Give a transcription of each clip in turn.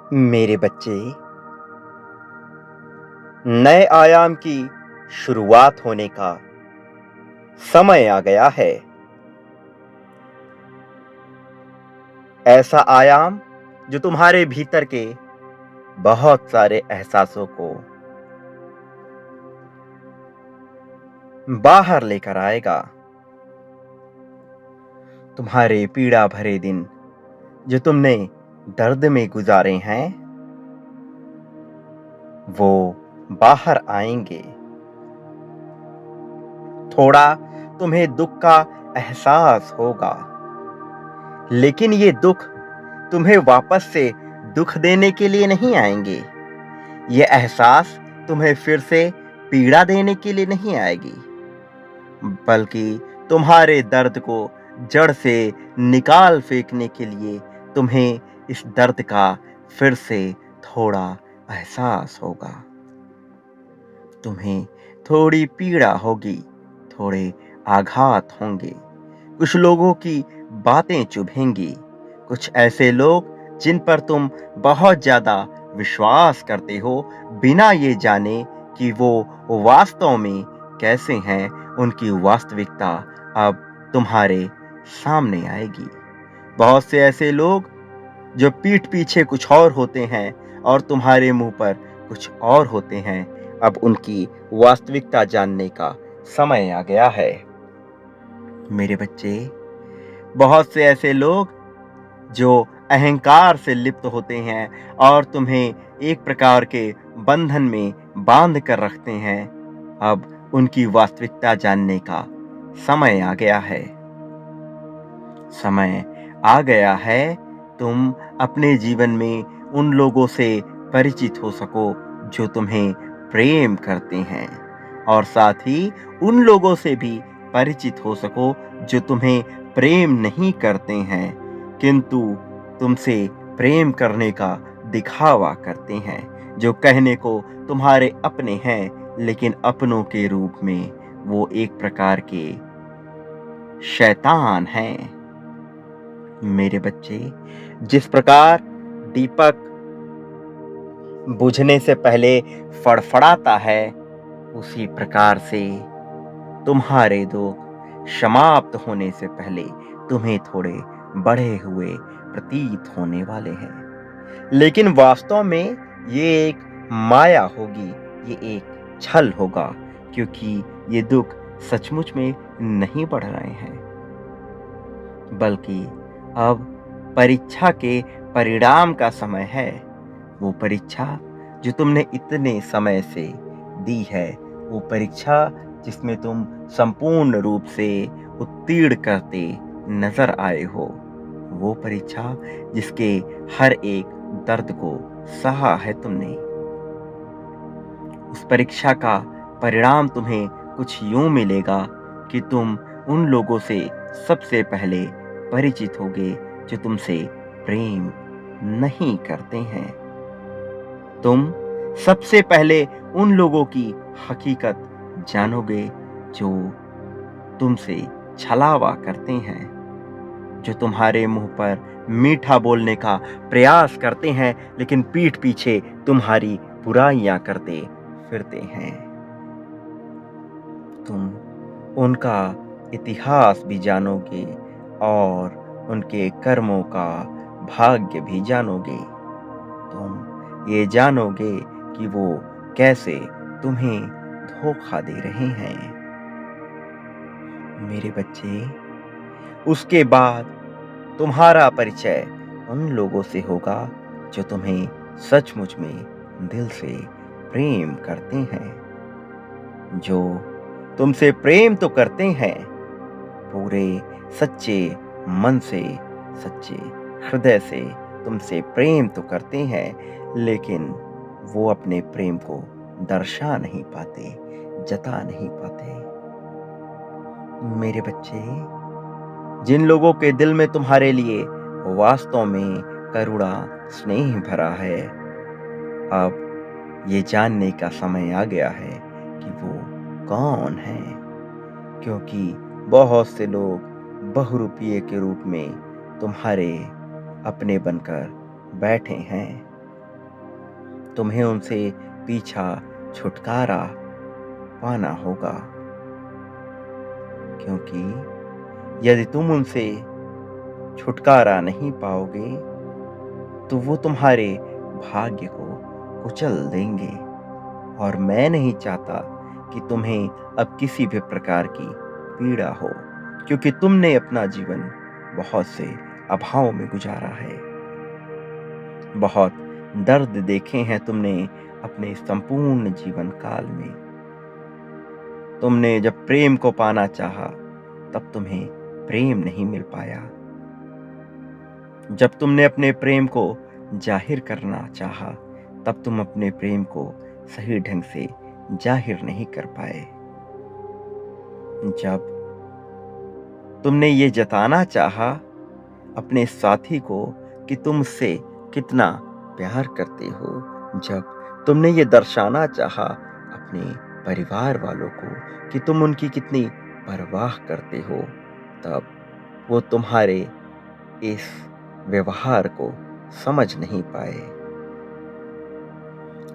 मेरे बच्चे, नए आयाम की शुरुआत होने का समय आ गया है। ऐसा आयाम जो तुम्हारे भीतर के बहुत सारे एहसासों को बाहर लेकर आएगा। तुम्हारे पीड़ा भरे दिन जो तुमने दर्द में गुजारे हैं, वो बाहर आएंगे। थोड़ा तुम्हें दुख का एहसास होगा, लेकिन ये दुख तुम्हें वापस से दुख देने के लिए नहीं आएंगे। ये एहसास तुम्हें फिर से पीड़ा देने के लिए नहीं आएगी, बल्कि तुम्हारे दर्द को जड़ से निकाल फेंकने के लिए तुम्हें इस दर्द का फिर से थोड़ा एहसास होगा। तुम्हें थोड़ी पीड़ा होगी, थोड़े आघात होंगे, कुछ लोगों की बातें चुभेंगी, कुछ ऐसे लोग जिन पर तुम बहुत ज्यादा विश्वास करते हो, बिना ये जाने कि वो वास्तव में कैसे हैं, उनकी वास्तविकता अब तुम्हारे सामने आएगी। बहुत से ऐसे लोग जो पीठ पीछे कुछ और होते हैं और तुम्हारे मुंह पर कुछ और होते हैं, अब उनकी वास्तविकता जानने का समय आ गया है। मेरे बच्चे, बहुत से ऐसे लोग जो अहंकार से लिप्त होते हैं और तुम्हें एक प्रकार के बंधन में बांध कर रखते हैं, अब उनकी वास्तविकता जानने का समय आ गया है। समय आ गया है तुम अपने जीवन में उन लोगों से परिचित हो सको जो तुम्हें प्रेम करते हैं, और साथ ही उन लोगों से भी परिचित हो सको जो तुम्हें प्रेम नहीं करते हैं, किंतु तुमसे प्रेम करने का दिखावा करते हैं, जो कहने को तुम्हारे अपने हैं, लेकिन अपनों के रूप में वो एक प्रकार के शैतान हैं। मेरे बच्चे, जिस प्रकार दीपक बुझने से पहले फड़फड़ाता है, उसी प्रकार से तुम्हारे दुख समाप्त होने से पहले तुम्हें थोड़े बढ़े हुए प्रतीत होने वाले हैं। लेकिन वास्तव में ये एक माया होगी, ये एक छल होगा, क्योंकि ये दुख सचमुच में नहीं बढ़ रहे हैं, बल्कि अब परीक्षा के परिणाम का समय है। वो परीक्षा जो तुमने इतने समय से दी है, वो परीक्षा जिसमें तुम संपूर्ण रूप से उत्तीर्ण करते नजर आए हो, वो परीक्षा जिसके हर एक दर्द को सहा है तुमने। उस परीक्षा का परिणाम तुम्हें कुछ यूं मिलेगा कि तुम उन लोगों से सबसे पहले परिचित होगे जो तुमसे प्रेम नहीं करते हैं। तुम सबसे पहले उन लोगों की हकीकत जानोगे जो तुमसे छलावा करते हैं, जो तुम्हारे मुंह पर मीठा बोलने का प्रयास करते हैं, लेकिन पीठ पीछे तुम्हारी बुराइयां करते फिरते हैं। तुम उनका इतिहास भी जानोगे और उनके कर्मों का भाग्य भी जानोगे। तुम ये जानोगे कि वो कैसे तुम्हें धोखा दे रहे हैं। मेरे बच्चे, उसके बाद तुम्हारा परिचय उन लोगों से होगा जो तुम्हें सचमुच में दिल से प्रेम करते हैं, जो तुमसे प्रेम तो करते हैं, पूरे सच्चे मन से, सच्चे हृदय से तुमसे प्रेम तो करते हैं, लेकिन वो अपने प्रेम को दर्शा नहीं पाते, जता नहीं पाते। मेरे बच्चे, जिन लोगों के दिल में तुम्हारे लिए वास्तव में करुणा स्नेह भरा है, अब ये जानने का समय आ गया है कि वो कौन है, क्योंकि बहुत से लोग बहुरूपिये के रूप में तुम्हारे अपने बनकर बैठे हैं, तुम्हें उनसे पीछा छुटकारा पाना होगा, क्योंकि यदि तुम उनसे छुटकारा नहीं पाओगे तो वो तुम्हारे भाग्य को कुचल देंगे। और मैं नहीं चाहता कि तुम्हें अब किसी भी प्रकार की पीड़ा हो, क्योंकि तुमने अपना जीवन बहुत से अभाव में गुजारा है। बहुत दर्द देखे हैं तुमने अपने संपूर्ण जीवन काल में। तुमने जब प्रेम को पाना चाहा तब तुम्हें प्रेम नहीं मिल पाया। जब तुमने अपने प्रेम को जाहिर करना चाहा तब तुम अपने प्रेम को सही ढंग से जाहिर नहीं कर पाए। जब तुमने ये जताना चाहा अपने साथी को कि तुम उससे कितना प्यार करते हो, जब तुमने ये दर्शाना चाहा अपने परिवार वालों को कि तुम उनकी कितनी परवाह करते हो, तब वो तुम्हारे इस व्यवहार को समझ नहीं पाए।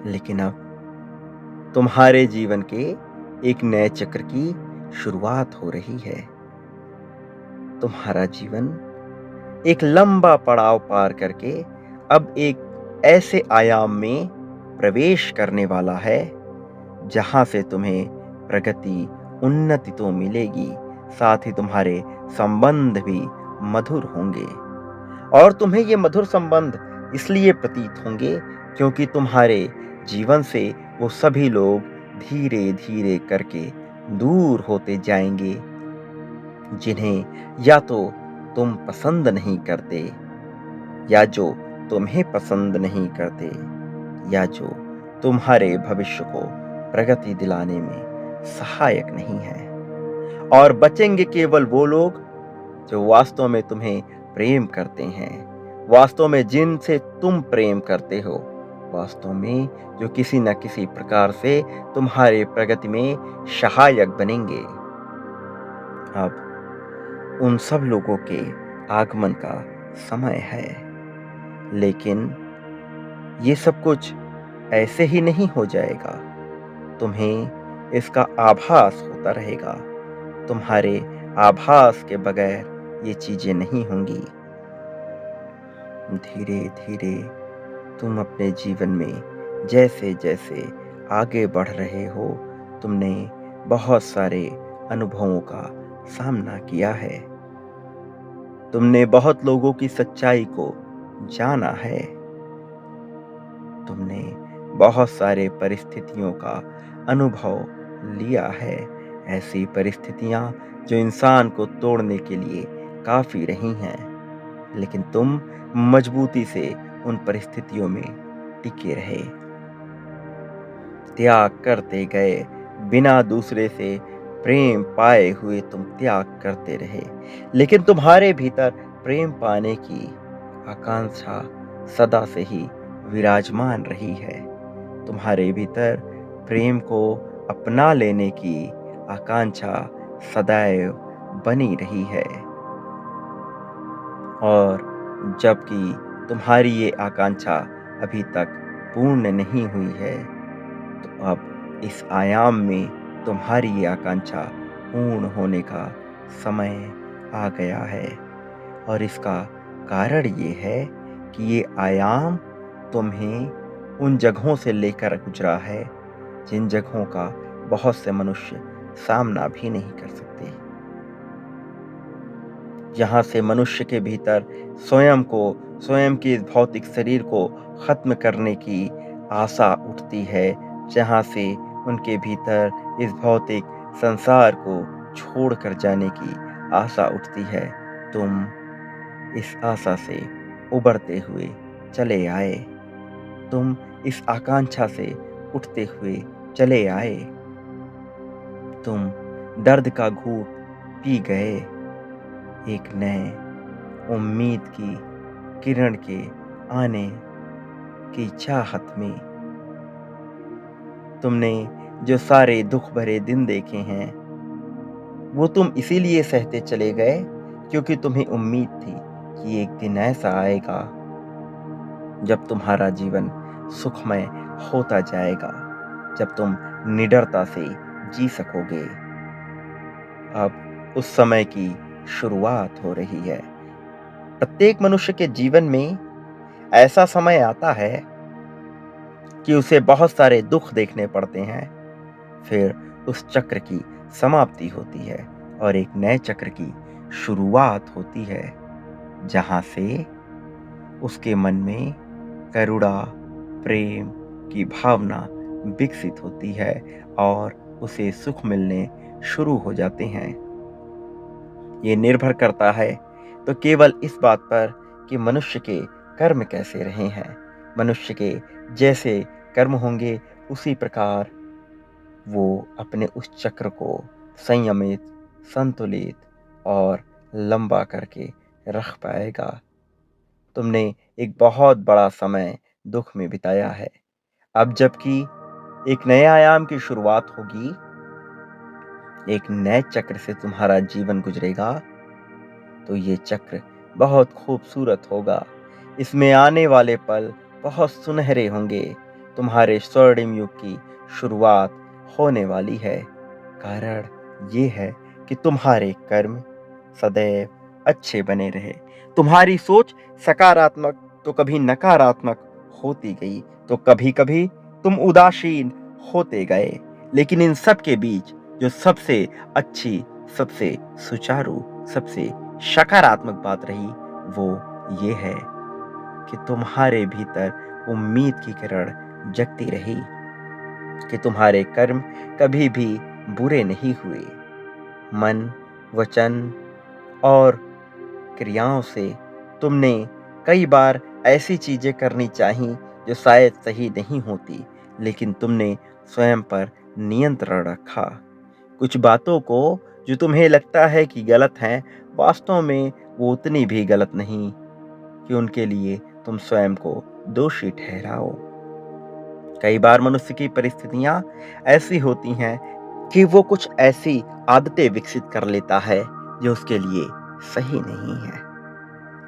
लेकिन अब तुम्हारे जीवन के एक नए चक्र की शुरुआत हो रही है। तुम्हारा जीवन एक लंबा पड़ाव पार करके अब एक ऐसे आयाम में प्रवेश करने वाला है जहां से तुम्हें प्रगति, उन्नति तो मिलेगी, साथ ही तुम्हारे संबंध भी मधुर होंगे। और तुम्हें ये मधुर संबंध इसलिए प्रतीत होंगे क्योंकि तुम्हारे जीवन से वो सभी लोग धीरे धीरे करके दूर होते जाएंगे जिन्हें या तो तुम पसंद नहीं करते, या जो तुम्हें पसंद नहीं करते, या जो तुम्हारे भविष्य को प्रगति दिलाने में सहायक नहीं है। और बचेंगे केवल वो लोग जो वास्तव में तुम्हें प्रेम करते हैं, वास्तव में जिनसे तुम प्रेम करते हो, वास्तव में जो किसी न किसी प्रकार से तुम्हारे प्रगति में सहायक बनेंगे। अब उन सब लोगों के आगमन का समय है, लेकिन ये सब कुछ ऐसे ही नहीं हो जाएगा। तुम्हें इसका आभास होता रहेगा। तुम्हारे आभास के बगैर ये चीजें नहीं होंगी। धीरे धीरे तुम अपने जीवन में जैसे जैसे आगे बढ़ रहे हो, तुमने बहुत सारे अनुभवों का सामना किया है। तुमने बहुत लोगों की सच्चाई को जाना है। तुमने बहुत सारे परिस्थितियों का अनुभव लिया है, ऐसी परिस्थितियां जो इंसान को तोड़ने के लिए काफी रही हैं, लेकिन तुम मजबूती से उन परिस्थितियों में टिके रहे, त्याग करते गए। बिना दूसरे से प्रेम पाए हुए तुम त्याग करते रहे, लेकिन तुम्हारे भीतर प्रेम पाने की आकांक्षा सदा से ही विराजमान रही है। तुम्हारे भीतर प्रेम को अपना लेने की आकांक्षा सदैव बनी रही है। और जबकि तुम्हारी ये आकांक्षा अभी तक पूर्ण नहीं हुई है, तो अब इस आयाम में तुम्हारी ये आकांक्षा पूर्ण होने का समय आ गया है। और इसका कारण ये है कि ये आयाम तुम्हें उन जगहों से लेकर गुजरा है जिन जगहों का बहुत से मनुष्य सामना भी नहीं कर सकते। जहां से मनुष्य के भीतर स्वयं को, स्वयं के इस भौतिक शरीर को खत्म करने की आशा उठती है, जहां से उनके भीतर इस भौतिक संसार को छोड़कर जाने की आशा उठती है, तुम इस आशा से उबरते हुए चले आए। तुम इस आकांक्षा से उठते हुए चले आए। तुम दर्द का घूंट पी गए, एक नए उम्मीद की किरण के आने की चाहत में। तुमने जो सारे दुख भरे दिन देखे हैं, वो तुम इसीलिए सहते चले गए क्योंकि तुम्हें उम्मीद थी कि एक दिन ऐसा आएगा जब तुम्हारा जीवन सुखमय होता जाएगा जब तुम निडरता से जी सकोगे। अब उस समय की शुरुआत हो रही है। प्रत्येक मनुष्य के जीवन में ऐसा समय आता है कि उसे बहुत सारे दुख देखने पड़ते हैं। फिर उस चक्र की समाप्ति होती है और एक नए चक्र की शुरुआत होती है, जहां से उसके मन में करुणा, प्रेम की भावना विकसित होती है और उसे सुख मिलने शुरू हो जाते हैं। ये निर्भर करता है तो केवल इस बात पर कि मनुष्य के कर्म कैसे रहे हैं। मनुष्य के जैसे कर्म होंगे उसी प्रकार वो अपने उस चक्र को संयमित, संतुलित और लंबा करके रख पाएगा। तुमने एक बहुत बड़ा समय दुख में बिताया है। अब जबकि एक नए आयाम की शुरुआत होगी, एक नए चक्र से तुम्हारा जीवन गुजरेगा, तो ये चक्र बहुत खूबसूरत होगा। इसमें आने वाले पल बहुत सुनहरे होंगे। तुम्हारे स्वर्णिम युग की शुरुआत होने वाली है। कारण ये है कि तुम्हारे कर्म सदैव अच्छे बने रहे। तुम्हारी सोच सकारात्मक तो कभी नकारात्मक होती गई, तो कभी कभी तुम उदासीन होते गए। लेकिन इन सब के बीच जो सबसे अच्छी, सबसे सुचारू, सबसे सकारात्मक बात रही, वो ये है कि तुम्हारे भीतर उम्मीद की किरण जगती रही कि तुम्हारे कर्म कभी भी बुरे नहीं हुए। मन, वचन और क्रियाओं से तुमने कई बार ऐसी चीजें करनी चाहिए जो शायद सही नहीं होती, लेकिन तुमने स्वयं पर नियंत्रण रखा। कुछ बातों को जो तुम्हें लगता है कि गलत हैं, वास्तव में वो उतनी भी गलत नहीं कि उनके लिए तुम स्वयं को दोषी ठहराओ। कई बार मनुष्य की परिस्थितियां ऐसी होती हैं कि वो कुछ ऐसी आदतें विकसित कर लेता है जो उसके लिए सही नहीं है।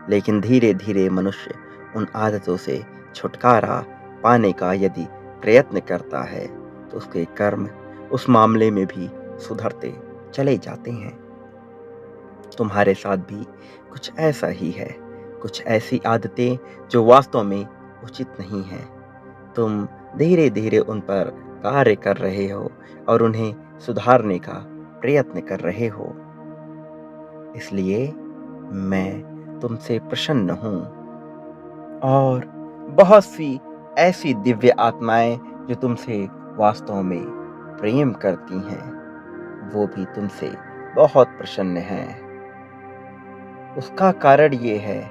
लेकिन धीरे धीरे मनुष्य उन आदतों से छुटकारा पाने का यदि प्रयत्न करता है, तो उसके कर्म उस मामले में भी सुधरते चले जाते हैं। तुम्हारे साथ भी कुछ ऐसा ही है। कुछ ऐसी आदतें जो वास्तव में उचित नहीं है। तुम धीरे धीरे उन पर कार्य कर रहे हो और उन्हें सुधारने का प्रयत्न कर रहे हो। इसलिए मैं तुमसे प्रसन्न हूँ। और बहुत सी ऐसी दिव्य आत्माएं जो तुमसे वास्तव में प्रेम करती हैं, वो भी तुमसे बहुत प्रसन्न हैं। उसका कारण ये है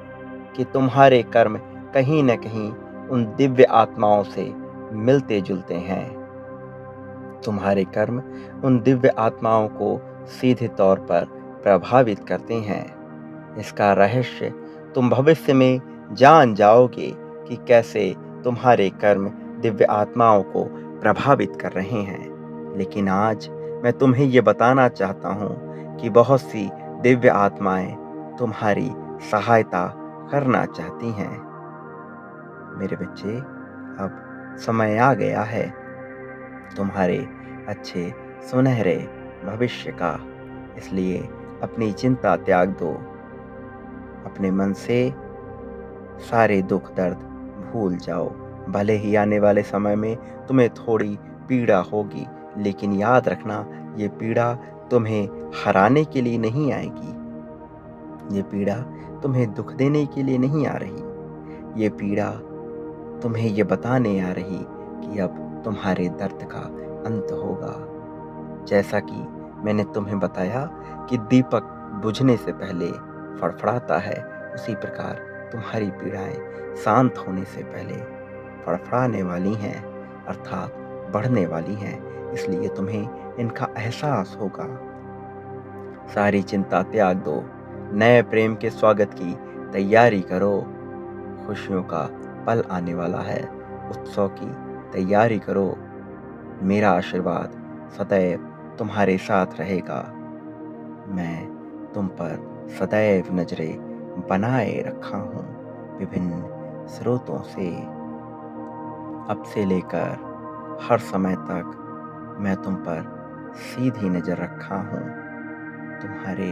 कि तुम्हारे कर्म कहीं न कहीं उन दिव्य आत्माओं से मिलते जुलते हैं। तुम्हारे कर्म उन दिव्य आत्माओं को सीधे तौर पर प्रभावित करते हैं। इसका रहस्य तुम भविष्य में जान जाओगे कि कैसे तुम्हारे कर्म दिव्य आत्माओं को प्रभावित कर रहे हैं। लेकिन आज मैं तुम्हें ये बताना चाहता हूँ कि बहुत सी दिव्य आत्माएं तुम्हारी सहायता करना चाहती हैं। मेरे बच्चे, अब समय आ गया है तुम्हारे अच्छे सुनहरे भविष्य का। इसलिए अपनी चिंता त्याग दो। अपने मन से सारे दुख दर्द भूल जाओ। भले ही आने वाले समय में तुम्हें थोड़ी पीड़ा होगी, लेकिन याद रखना, ये पीड़ा तुम्हें हराने के लिए नहीं आएगी। ये पीड़ा तुम्हें दुख देने के लिए नहीं आ रही। ये पीड़ा तुम्हें ये बताने आ रही कि अब तुम्हारे दर्द का अंत होगा। जैसा कि मैंने तुम्हें बताया कि दीपक बुझने से पहले फड़फड़ाता है, उसी प्रकार तुम्हारी पीड़ाएं शांत होने से पहले फड़फड़ाने वाली हैं, अर्थात बढ़ने वाली हैं। इसलिए तुम्हें इनका एहसास होगा। सारी चिंता त्याग दो। नए प्रेम के स्वागत की तैयारी करो। खुशियों का पल आने वाला है। उत्सव की तैयारी करो। मेरा आशीर्वाद सदैव तुम्हारे साथ रहेगा। मैं तुम पर सदैव नजरें बनाए रखा हूँ विभिन्न स्रोतों से। अब से लेकर हर समय तक मैं तुम पर सीधी नज़र रखा हूँ। तुम्हारे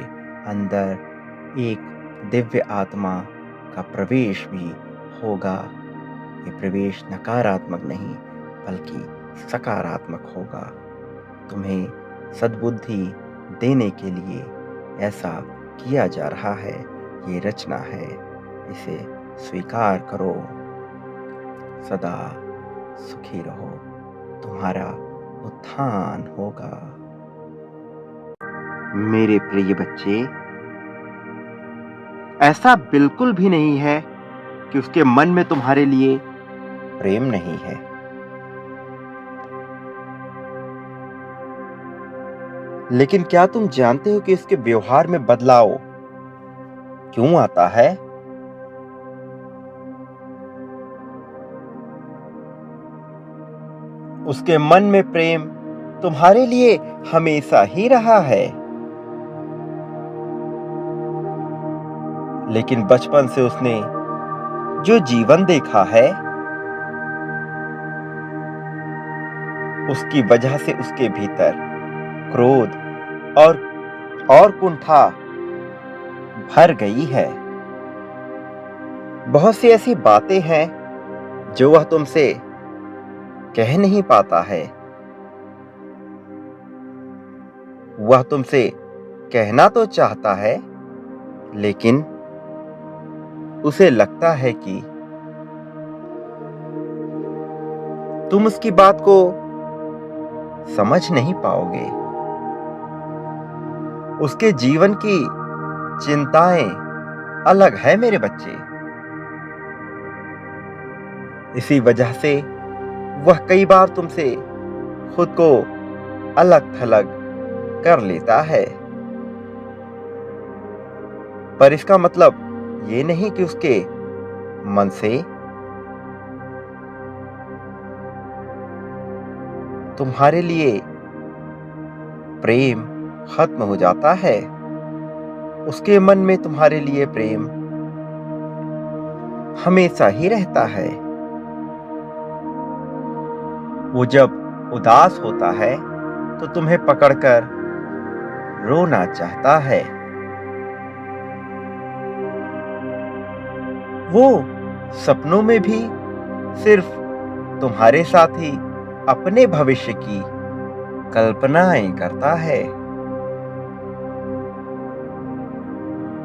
अंदर एक दिव्य आत्मा का प्रवेश भी होगा। ये प्रवेश नकारात्मक नहीं बल्कि सकारात्मक होगा। तुम्हें सद्बुद्धि देने के लिए ऐसा किया जा रहा है। ये रचना है, इसे स्वीकार करो। सदा सुखी रहो, तुम्हारा उत्थान होगा। मेरे प्रिय बच्चे, ऐसा बिल्कुल भी नहीं है कि उसके मन में तुम्हारे लिए प्रेम नहीं है। लेकिन क्या तुम जानते हो कि उसके व्यवहार में बदलाव क्यों आता है? उसके मन में प्रेम तुम्हारे लिए हमेशा ही रहा है, लेकिन बचपन से उसने जो जीवन देखा है, उसकी वजह से उसके भीतर क्रोध और कुंठा भर गई है। बहुत सी ऐसी बातें हैं जो वह तुमसे कह नहीं पाता है। वह तुमसे कहना तो चाहता है, लेकिन उसे लगता है कि तुम उसकी बात को समझ नहीं पाओगे। उसके जीवन की चिंताएं अलग है मेरे बच्चे। इसी वजह से वह कई बार तुमसे खुद को अलग थलग कर लेता है। पर इसका मतलब ये नहीं कि उसके मन से तुम्हारे लिए प्रेम खत्म हो जाता है। उसके मन में तुम्हारे लिए प्रेम हमेशा ही रहता है। वो जब उदास होता है तो तुम्हें पकड़कर रोना चाहता है। वो सपनों में भी सिर्फ तुम्हारे साथ ही अपने भविष्य की कल्पनाएं करता है।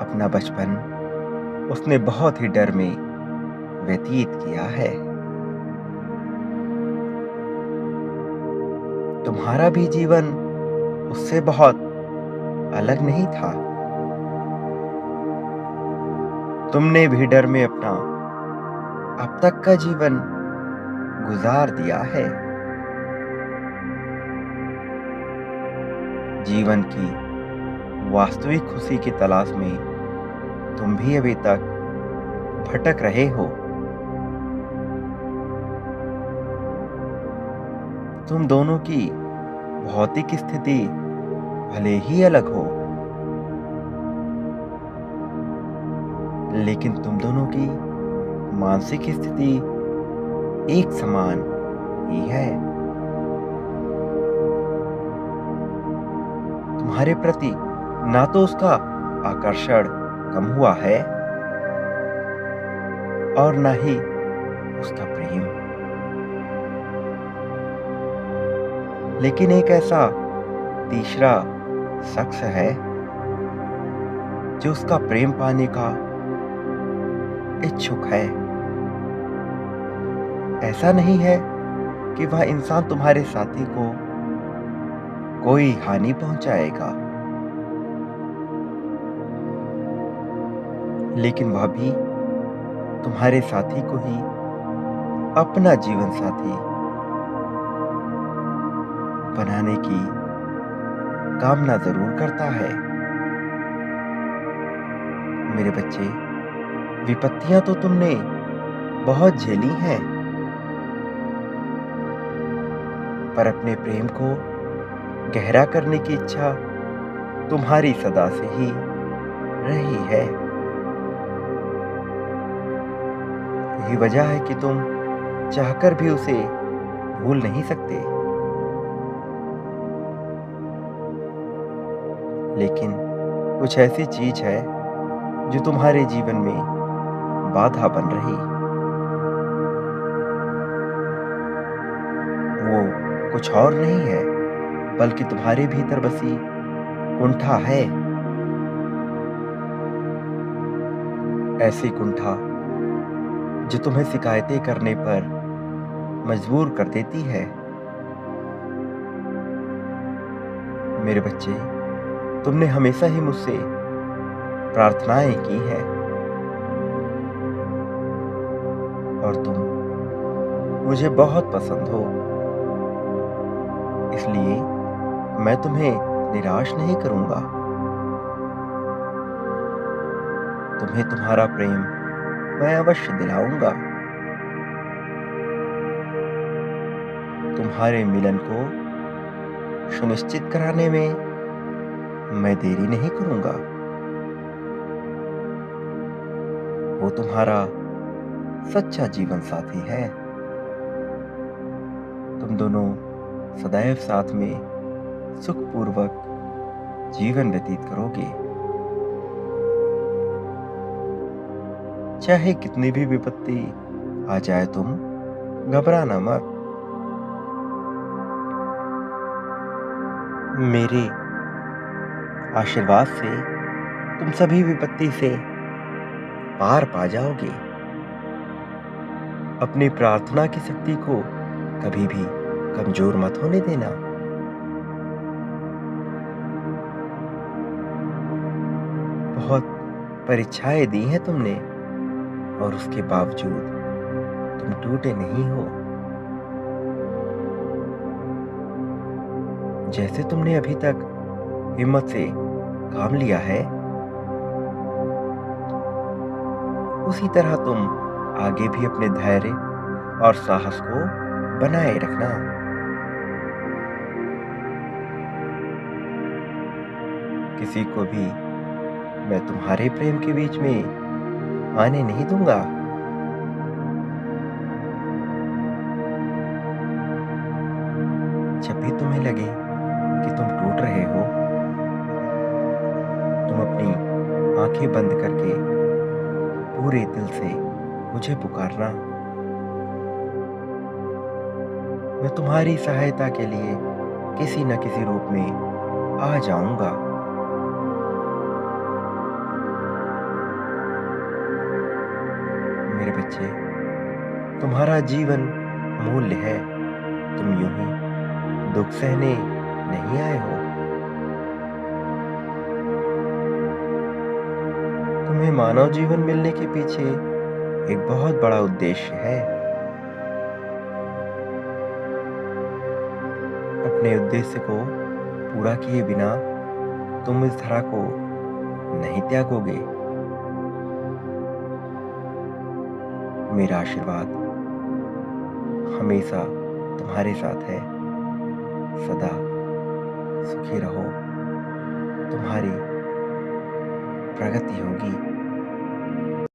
अपना बचपन उसने बहुत ही डर में व्यतीत किया है। तुम्हारा भी जीवन उससे बहुत अलग नहीं था। तुमने भी डर में अपना अब तक का जीवन गुजार दिया है। जीवन की वास्तविक खुशी की तलाश में तुम भी अभी तक भटक रहे हो। तुम दोनों की भौतिक स्थिति भले ही अलग हो, लेकिन तुम दोनों की मानसिक स्थिति एक समान ही है। तुम्हारे प्रति ना तो उसका आकर्षण कम हुआ है और ना ही उसका प्रेम, लेकिन एक ऐसा तीसरा शख्स है जो उसका प्रेम पाने का इच्छुक है। ऐसा नहीं है कि वह इंसान तुम्हारे साथी को कोई हानि पहुंचाएगा, लेकिन वह भी तुम्हारे साथी को ही अपना जीवन साथी बनाने की कामना जरूर करता है। मेरे बच्चे, विपत्तियां तो तुमने बहुत झेली हैं, पर अपने प्रेम को गहरा करने की इच्छा तुम्हारी सदा से ही रही है। यही वजह है कि तुम चाहकर भी उसे भूल नहीं सकते। लेकिन कुछ ऐसी चीज है जो तुम्हारे जीवन में बाधा बन रही। वो कुछ और नहीं है बल्कि तुम्हारे भीतर बसी कुंठा है। ऐसी कुंठा जो तुम्हें शिकायतें करने पर मजबूर कर देती है। मेरे बच्चे, तुमने हमेशा ही मुझसे प्रार्थनाएं की हैं और तुम मुझे बहुत पसंद हो। इसलिए मैं तुम्हें निराश नहीं करूंगा। तुम्हें तुम्हारा प्रेम मैं अवश्य दिलाऊंगा। तुम्हारे मिलन को सुनिश्चित कराने में मैं देरी नहीं करूंगा। वो तुम्हारा सच्चा जीवन साथी है। तुम दोनों सदैव साथ में सुखपूर्वक जीवन व्यतीत करोगे। चाहे कितनी भी विपत्ति आ जाए, तुम घबराना मत। मेरे आशीर्वाद से तुम सभी विपत्ति से पार पा जाओगे। अपनी प्रार्थना की शक्ति को कभी भी कमजोर मत होने देना। बहुत परीक्षाएं दी हैं तुमने और उसके बावजूद तुम टूटे नहीं हो। जैसे तुमने अभी तक हिम्मत से काम लिया है, उसी तरह तुम आगे भी अपने धैर्य और साहस को बनाए रखना। किसी को भी मैं तुम्हारे प्रेम के बीच में आने नहीं दूंगा। जब भी तुम्हें लगे कि तुम टूट रहे हो, तुम अपनी आंखें बंद करके पूरे दिल से मुझे पुकारना। मैं तुम्हारी सहायता के लिए किसी न किसी रूप में आ जाऊंगा। मेरे बच्चे, तुम्हारा जीवन अमूल्य है। तुम यूं ही दुख सहने नहीं आए हो। तुम्हें मानव जीवन मिलने के पीछे एक बहुत बड़ा उद्देश्य है। अपने उद्देश्य को पूरा किए बिना तुम इस धरा को नहीं त्यागोगे। मेरा आशीर्वाद हमेशा तुम्हारे साथ है। सदा सुखी रहो। तुम्हारी प्रगति होगी।